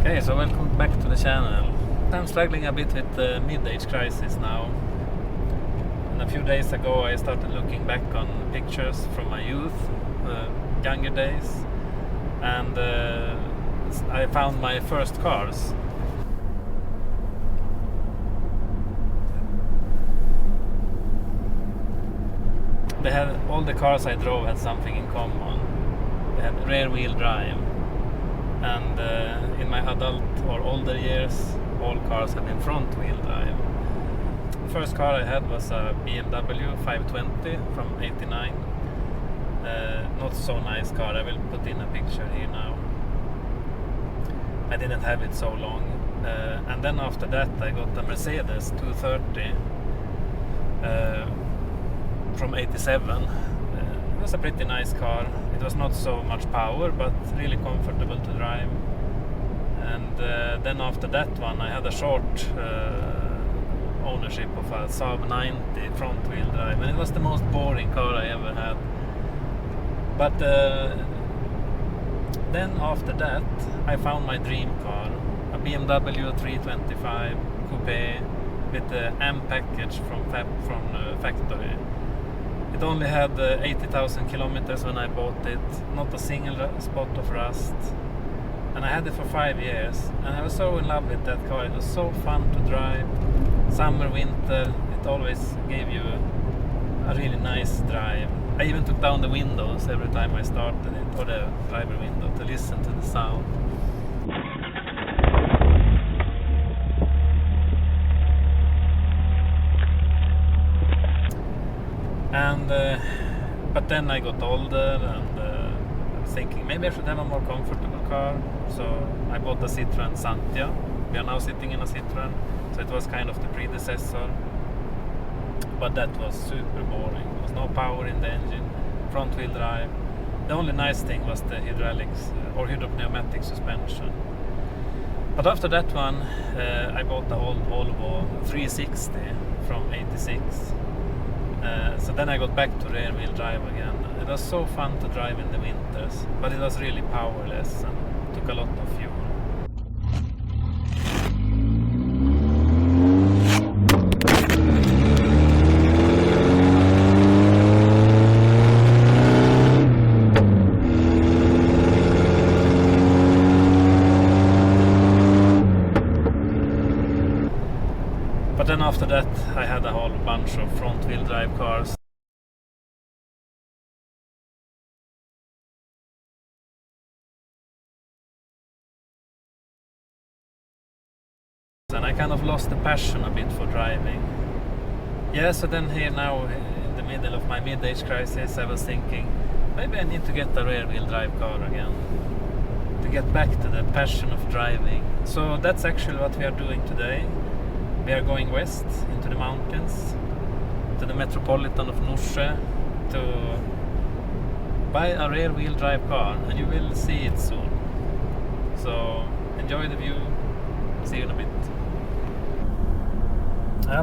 Okay, so welcome back to the channel. I'm struggling a bit with the mid-age crisis now. And a few days ago I started looking back on pictures from my youth, younger days, and I found my first cars. They had, all the cars I drove had something in common. They had rear wheel drive, and in my adult or older years all cars had been front wheel drive. The first car I had was a BMW 520 from '89. Not so nice car. I will put in a picture here now. I didn't have it so long, and then after that I got a Mercedes 230 from '87. It was a pretty nice car. It was not so much power, but really comfortable to drive. And then after that one I had a short ownership of a Saab 90 front wheel drive, and it was the most boring car I ever had. But then after that I found my dream car, a BMW 325 coupe with the M package from factory. It only had 80,000 kilometers when I bought it, not a single spot of rust, and I had it for 5 years, and I was so in love with that car. It was so fun to drive, summer, winter, it always gave you a really nice drive. I even took down the windows every time I started it, or the driver window, to listen to the sound. And but then I got older, and I was thinking maybe I should have a more comfortable car, so I bought a Citroën Santia. We are now sitting in a Citroën, so it was kind of the predecessor, but that was super boring. There was no power in the engine, front wheel drive. The only nice thing was the hydraulics or hydropneumatic suspension. But after that one I bought the old Volvo 360 from '86. So then I got back to rear wheel drive again. It was so fun to drive in the winters, but it was really powerless and took a lot of fuel. But then after that I had a whole bunch of front wheel drive cars. And I kind of lost the passion a bit for driving. Yeah, so then here now in the middle of my mid-age crisis I was thinking maybe I need to get a rear wheel drive car again, to get back to the passion of driving. So that's actually what we are doing today. We are going west into the mountains, to the metropolitan of Norsjö, to buy a rear wheel drive car, and you will see it soon. So enjoy the view, see you in a bit.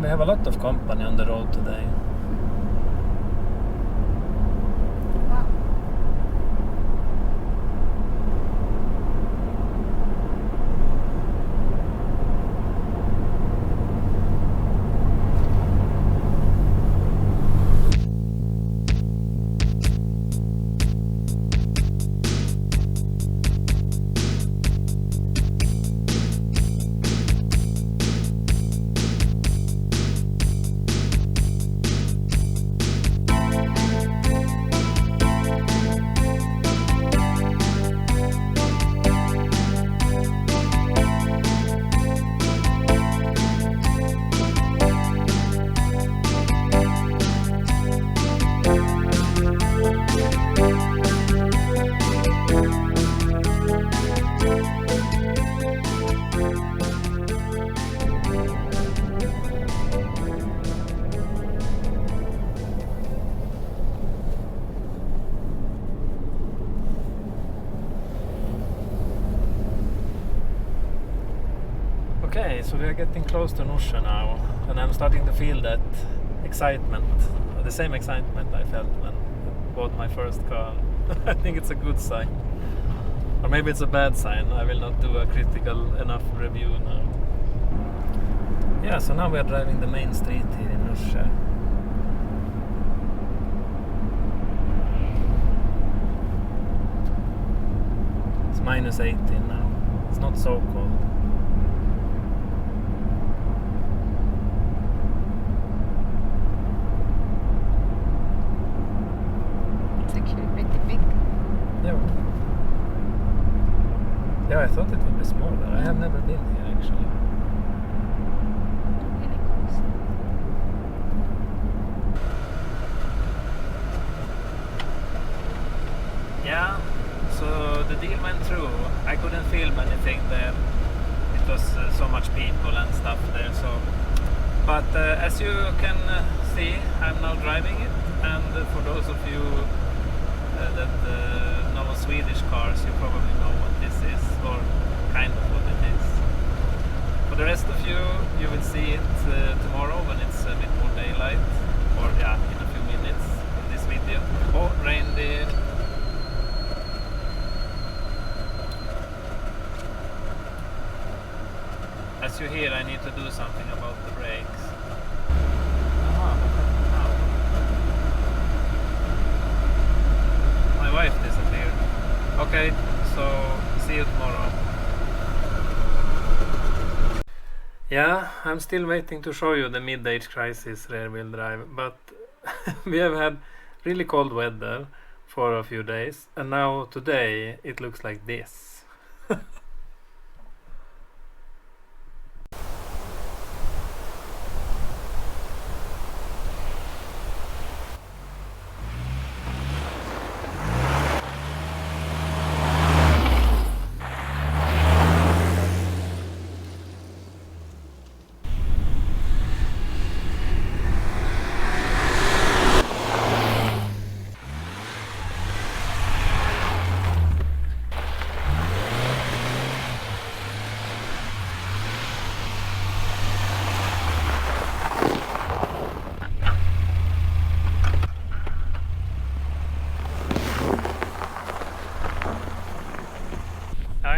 We have a lot of company on the road today. Okay, so we are getting close to Norsjö now, and I'm starting to feel that excitement, the same excitement I felt when I bought my first car. I think it's a good sign. Or maybe it's a bad sign. I will not do a critical enough review now. Yeah, so now we are driving the main street here in Russia. It's minus 18 now. It's not so cold. It's actually pretty big. Yeah. Yeah, I thought it would be smaller. I have never been here actually. Really close. Yeah, so the deal went through. I couldn't film anything there. It was so much people and stuff there. So, but as you can see, I'm now driving it. And for those of you that know Swedish cars, you probably know what this is, or kind of what it is. For the rest of you, you will see it tomorrow when it's a bit more daylight, or yeah, in a few minutes in this video. Oh, reindeer. As you hear, I need to do something about the brakes. My wife disappeared. Okay, so see you tomorrow. Yeah, I'm still waiting to show you the mid-age crisis rear-wheel drive, but we have had really cold weather for a few days, and now today it looks like this.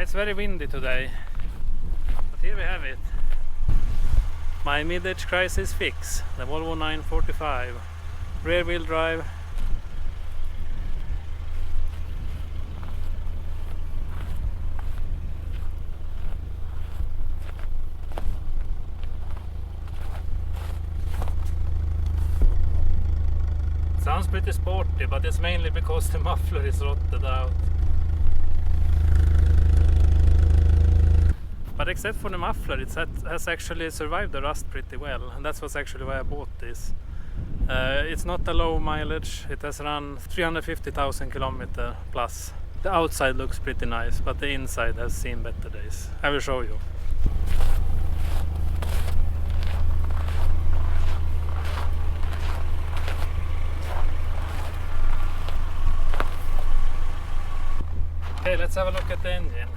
It's very windy today, but here we have it. My mid-age crisis fix, the Volvo 945 rear-wheel drive. Sounds pretty sporty, but it's mainly because the muffler is rotted out. But except for the muffler, it has actually survived the rust pretty well, and that's what's actually why I bought this. It's not a low mileage. It has run 350,000 kilometers plus. The outside looks pretty nice, but the inside has seen better days. I will show you. Okay, let's have a look at the engine.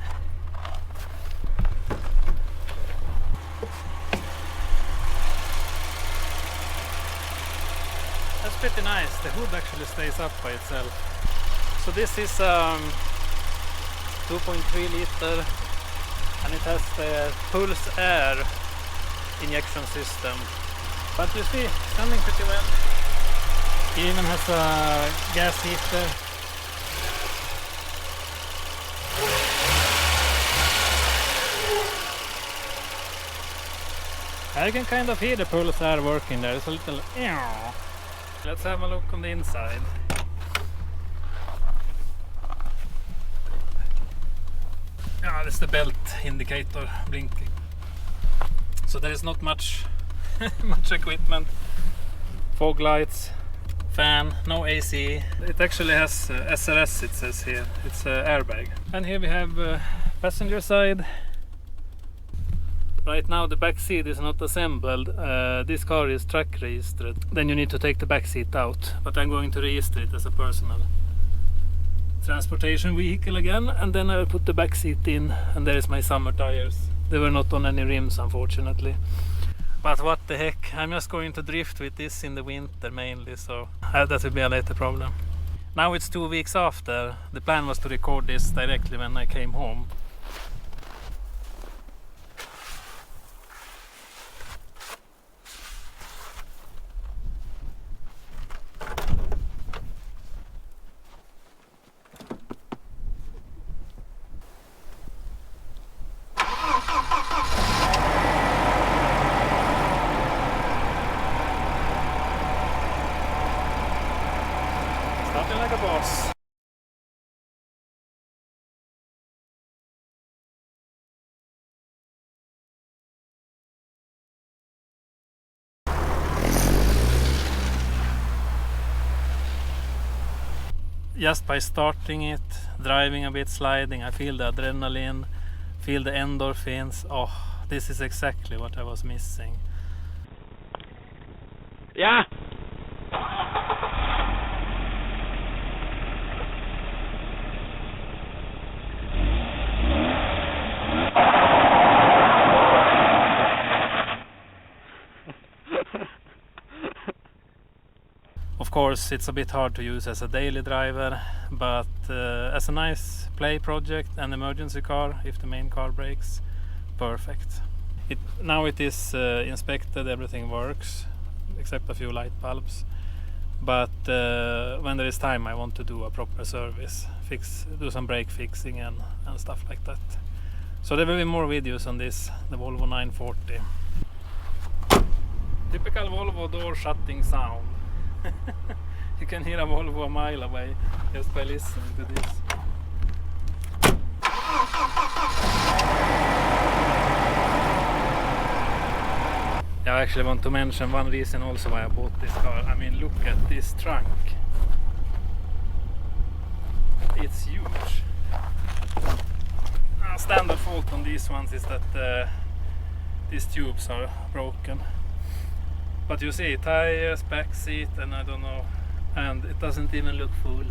That's pretty nice. The hood actually stays up by itself. So this is 2.3 liter, and it has the Pulse Air injection system. But you see, it's running pretty well. It even has a gas heater. I can kind of hear the Pulse Air working there. It's a little. Let's have a look on the inside. Yeah, that's the belt indicator blinking. So there is not much much equipment. Fog lights, fan, no AC. It actually has SRS, it says here. It's airbag. And here we have passenger side. Right now the back seat is not assembled. This car is track registered. Then you need to take the back seat out. But I'm going to register it as a personal transportation vehicle again. And then I'll put the back seat in. And there is my summer tires. They were not on any rims, unfortunately. But what the heck, I'm just going to drift with this in the winter mainly. So that will be a later problem. Now it's 2 weeks after. The plan was to record this directly when I came home. Starting like a boss. Just by starting it, driving a bit, sliding, I feel the adrenaline, feel the endorphins. Oh, this is exactly what I was missing. Ja! Of course, it's a bit hard to use as a daily driver, but as a nice play project and emergency car, if the main car breaks, perfect. Now it is inspected, everything works, except a few light bulbs. But when there is time, I want to do a proper service, do some brake fixing and stuff like that. So there will be more videos on this, the Volvo 940. Typical Volvo door shutting sound. You can hear a Volvo a mile away just by listening to this. I actually want to mention one reason also why I bought this car. I mean, look at this trunk. It's huge. Standard fault on these ones is that these tubes are broken. But you see, tires, back seat, and I don't know, and it doesn't even look full.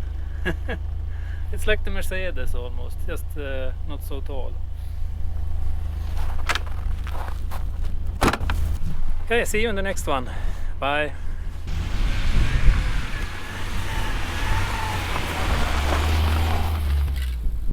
It's like the Mercedes almost, just not so tall. Okay, see you in the next one. Bye.